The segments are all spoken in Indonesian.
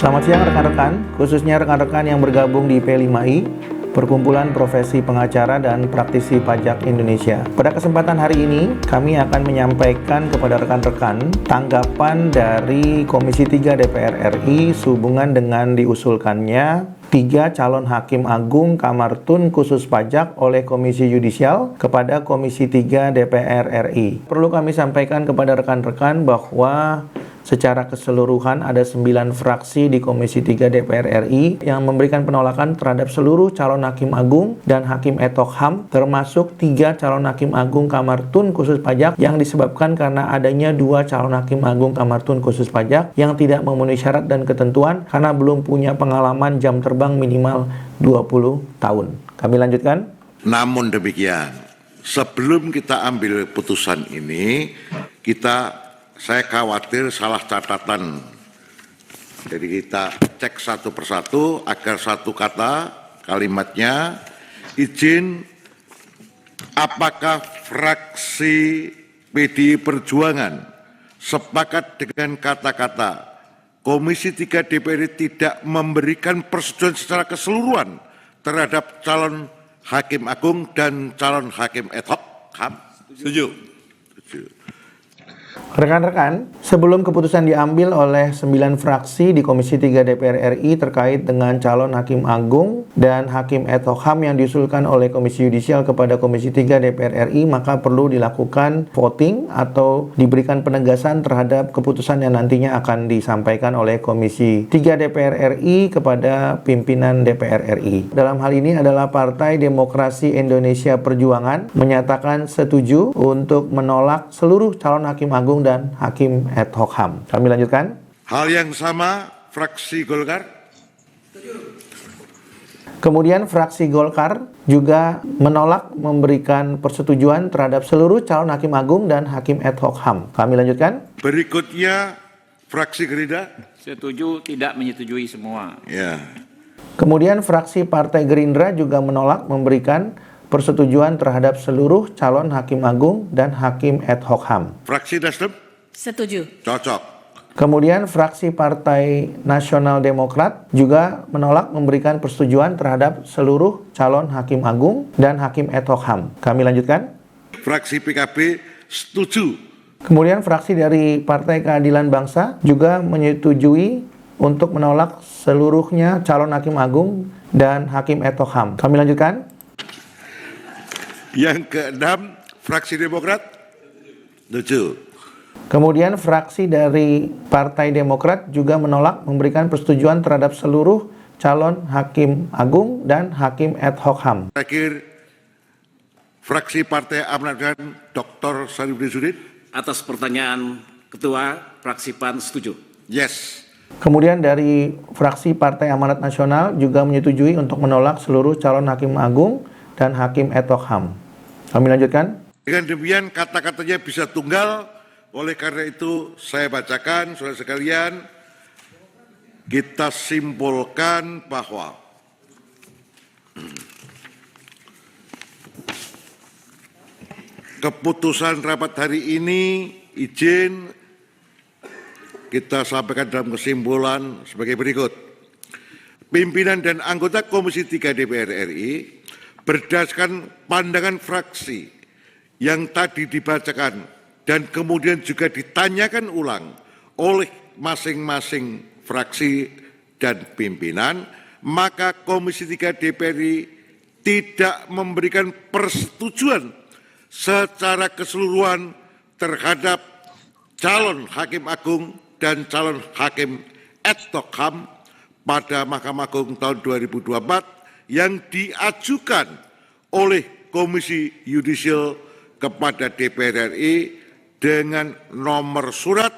Selamat siang rekan-rekan, khususnya rekan-rekan yang bergabung di P5I, Perkumpulan Profesi Pengacara dan Praktisi Pajak Indonesia. Pada kesempatan hari ini, kami akan menyampaikan kepada rekan-rekan tanggapan dari Komisi 3 DPR RI sehubungan dengan diusulkannya 3 calon Hakim Agung Kamar Tun Khusus Pajak oleh Komisi Yudisial kepada Komisi 3 DPR RI. Perlu kami sampaikan kepada rekan-rekan bahwa secara keseluruhan ada 9 fraksi di Komisi 3 DPR RI yang memberikan penolakan terhadap seluruh calon Hakim Agung dan Hakim ad hoc HAM, termasuk 3 calon Hakim Agung Kamar Tun Khusus Pajak yang disebabkan karena adanya 2 calon Hakim Agung Kamar Tun Khusus Pajak yang tidak memenuhi syarat dan ketentuan karena belum punya pengalaman jam terbang minimal 20 tahun. Kami lanjutkan. Namun demikian, sebelum kita ambil putusan ini, saya khawatir salah catatan. Jadi kita cek satu persatu agar satu kata kalimatnya izin apakah fraksi PDI Perjuangan sepakat dengan kata-kata Komisi 3 DPR tidak memberikan persetujuan secara keseluruhan terhadap calon Hakim Agung dan calon Hakim ad hoc HAM? Setuju. Rekan-rekan, sebelum keputusan diambil oleh 9 fraksi di Komisi 3 DPR RI terkait dengan calon Hakim Agung dan Hakim ad hoc HAM yang diusulkan oleh Komisi Yudisial kepada Komisi 3 DPR RI, maka perlu dilakukan voting atau diberikan penegasan terhadap keputusan yang nantinya akan disampaikan oleh Komisi 3 DPR RI kepada pimpinan DPR RI. Dalam hal ini adalah Partai Demokrasi Indonesia Perjuangan menyatakan setuju untuk menolak seluruh calon Hakim Agung dan Hakim ad hoc HAM. Kami lanjutkan. Hal yang sama fraksi Golkar. Kemudian fraksi Golkar juga menolak memberikan persetujuan terhadap seluruh calon Hakim Agung dan Hakim ad hoc HAM. Kami lanjutkan. Berikutnya fraksi Gerindra. Setuju, tidak menyetujui semua. Ya. Kemudian fraksi Partai Gerindra juga menolak memberikan persetujuan terhadap seluruh calon Hakim Agung dan Hakim ad hoc HAM. Fraksi Nasdem. Setuju. Cocok. Kemudian fraksi Partai Nasional Demokrat juga menolak memberikan persetujuan terhadap seluruh calon Hakim Agung dan Hakim ad hoc HAM. Kami lanjutkan. Fraksi PKB setuju. Kemudian fraksi dari Partai Keadilan Bangsa juga menyetujui untuk menolak seluruhnya calon Hakim Agung dan Hakim ad hoc HAM. Kami lanjutkan. Yang keenam, fraksi Demokrat setuju. Kemudian fraksi dari Partai Demokrat juga menolak memberikan persetujuan terhadap seluruh calon Hakim Agung dan Hakim ad hoc HAM. Terakhir, fraksi Partai Amanat Nasional Dr. Sarifudin Sudin. Atas pertanyaan Ketua, fraksi PAN setuju. Yes. Kemudian dari fraksi Partai Amanat Nasional juga menyetujui untuk menolak seluruh calon Hakim Agung dan Hakim ad hoc HAM. Kami lanjutkan. Dengan demikian kata-katanya bisa tunggal. Oleh karena itu saya bacakan, saudara sekalian, kita simpulkan bahwa keputusan rapat hari ini izin kita sampaikan dalam kesimpulan sebagai berikut. Pimpinan dan anggota Komisi 3 DPR RI berdasarkan pandangan fraksi yang tadi dibacakan dan kemudian juga ditanyakan ulang oleh masing-masing fraksi dan pimpinan, maka Komisi 3 DPR RI tidak memberikan persetujuan secara keseluruhan terhadap calon Hakim Agung dan calon Hakim ad hoc HAM pada Mahkamah Agung tahun 2024 yang diajukan oleh Komisi Yudisial kepada DPR RI dengan nomor surat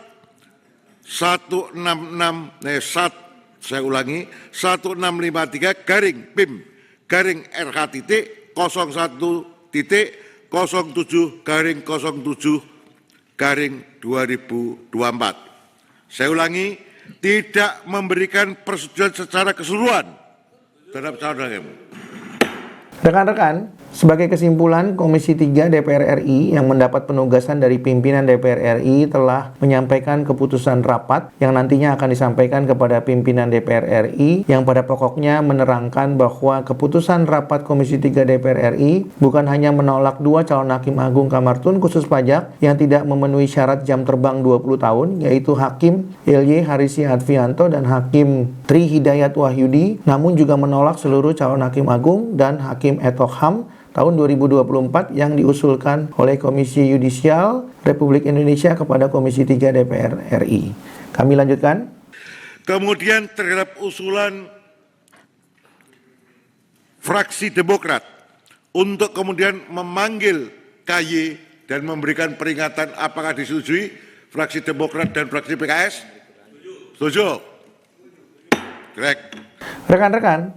16-1-PIM-RHTT-01-07-07-2024. Saya ulangi, tidak memberikan persetujuan secara keseluruhan terhadap calon hakim. Rekan-rekan, Sebagai kesimpulan, Komisi 3 DPR RI yang mendapat penugasan dari pimpinan DPR RI telah menyampaikan keputusan rapat yang nantinya akan disampaikan kepada pimpinan DPR RI yang pada pokoknya menerangkan bahwa keputusan rapat Komisi 3 DPR RI bukan hanya menolak 2 calon Hakim Agung Kamar Tun khusus pajak yang tidak memenuhi syarat jam terbang 20 tahun, yaitu Hakim LY Harisy Advianto dan Hakim Tri Hidayat Wahyudi, namun juga menolak seluruh calon Hakim Agung dan Hakim ad hoc HAM tahun 2024 yang diusulkan oleh Komisi Yudisial Republik Indonesia kepada Komisi 3 DPR RI. Kami lanjutkan. Kemudian terhadap usulan fraksi Demokrat untuk kemudian memanggil KY dan memberikan peringatan apakah disetujui fraksi Demokrat dan fraksi PKS? Setuju? Correct. Rekan-rekan,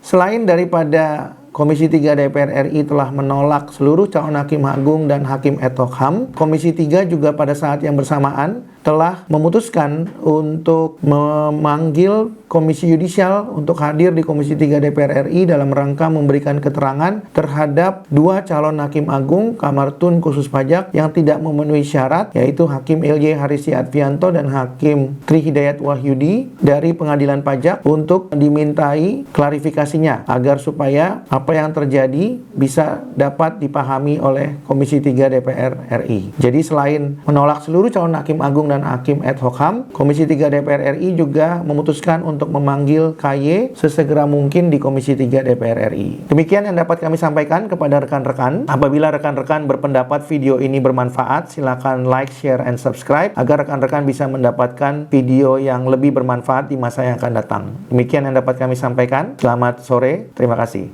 selain daripada Komisi 3 DPR RI telah menolak seluruh calon Hakim Agung dan Hakim ad hoc HAM, Komisi 3 juga pada saat yang bersamaan telah memutuskan untuk memanggil Komisi Yudisial untuk hadir di Komisi 3 DPR RI dalam rangka memberikan keterangan terhadap 2 calon Hakim Agung Kamar Tun khusus pajak yang tidak memenuhi syarat, yaitu Hakim LY Harisy Advianto dan Hakim Tri Hidayat Wahyudi dari Pengadilan Pajak untuk dimintai klarifikasinya agar supaya apa yang terjadi bisa dapat dipahami oleh Komisi 3 DPR RI. Jadi selain menolak seluruh calon Hakim Agung dan Hakim ad hoc HAM, Komisi 3 DPR RI juga memutuskan untuk memanggil KY sesegera mungkin di Komisi 3 DPR RI. Demikian yang dapat kami sampaikan kepada rekan-rekan. Apabila rekan-rekan berpendapat video ini bermanfaat, silakan like, share, and subscribe agar rekan-rekan bisa mendapatkan video yang lebih bermanfaat di masa yang akan datang. Demikian yang dapat kami sampaikan. Selamat sore. Terima kasih.